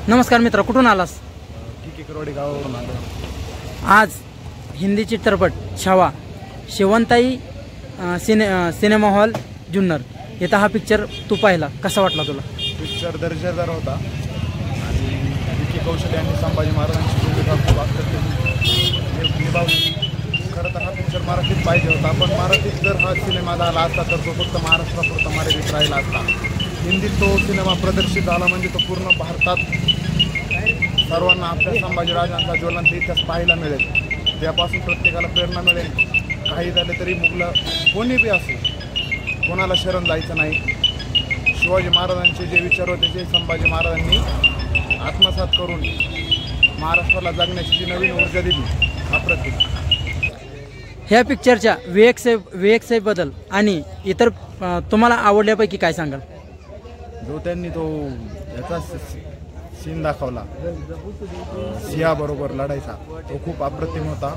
नमस्कार मित्र, कुठून आलास? टिकेकरवाडी गावावरून आलो. आज हिंदी चित्रपट छावा शेवंताई सिनेमा हॉल जुन्नर इथं हा पिक्चर तू पाहिला, कसा वाटला तुला? पिक्चर दर्जेदार होता आणि विकी कौशल यांनी संभाजी महाराजांची भूमिका खूप अप्रतिम निभावली. खरं तर हा पिक्चर मराठीत पाहिजे होता, पण मराठीत जर हा सिनेमा झाला असता तर तो फक्त महाराष्ट्रापुरता मर्यादित राहिला असता. हिंदीत तो सिनेमा प्रदर्शित झाला म्हणजे तो पूर्ण भारतात सर्वांना आपल्या संभाजीराजांचा ज्वलंत इतिहास पाहायला मिळेल. त्यापासून प्रत्येकाला प्रेरणा मिळेल. काही झाले तरी मुलं कोणी बी असो, कोणाला शरण जायचं नाही. शिवाजी महाराजांचे जे विचार होते ते संभाजी महाराजांनी आत्मसात करून महाराष्ट्राला जगण्याची जी नवीन ऊर्जा दिली, अप्रतिम. ह्या पिक्चरच्या VXF बद्दल आणि इतर तुम्हाला आवडल्यापैकी काय सांगाल? जो त्यांनी तो याचा सीन दाखवला सिंहाबरोबर लढायचा, तो खूप अप्रतिम होता.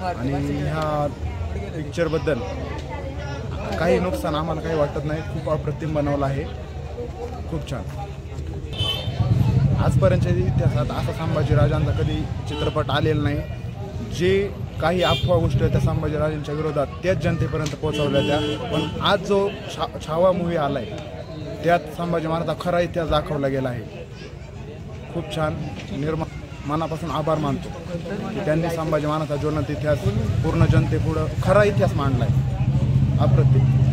आणि ह्या पिक्चरबद्दल काही नुकसान आम्हाला काही वाटत नाही. खूप अप्रतिम बनवलं आहे, खूप छान. आजपर्यंतच्या इतिहासात असा संभाजीराजांचा कधी चित्रपट आलेला नाही. जे काही अफवा गोष्टी आहेत त्या संभाजीराजांच्या विरोधात त्याच जनतेपर्यंत पोहोचवल्या त्या. पण आज जो छावा मूवी आला आहे त्यात संभाजी महाराजांचा खरा इतिहास दाखवला गेला आहे. खूप छान. मनापासून आभार मानतो की त्यांनी संभाजी महाराजांचा ज्वलंत इतिहास पूर्ण जनतेपुढं खरा इतिहास मांडला आहे. अप्रतिम.